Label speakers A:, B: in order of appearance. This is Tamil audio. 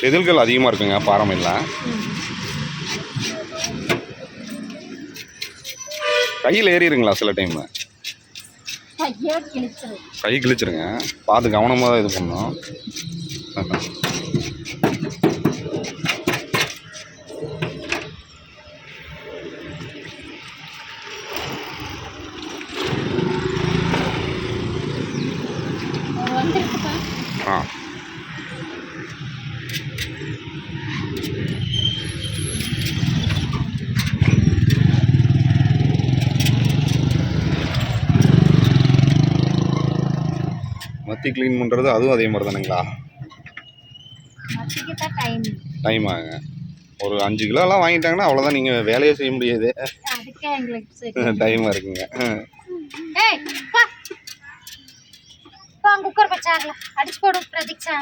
A: செதில்கள் அதிகமாக இருக்குங்க பாறைமீனில். கையில் ஏறிடுங்களா சில டைமு? கை கிழிச்சிருங்க. பார்த்து கவனமாக தான் இது பண்ணணும். ஆ மத்தி க்ளீன் பண்ணுறது அதுவும் அதே மாதிரி தானுங்களா? டைம் ஆகுங்க. ஒரு 5 கிலோலாம் வாங்கிட்டாங்கன்னா அவ்வளோதான், நீங்கள் வேலையே செய்ய முடியாது. டைமாக இருக்குங்க.
B: குக்கர் பச்சாரில் அடிச்சு போடு பிரதீக்ஷா.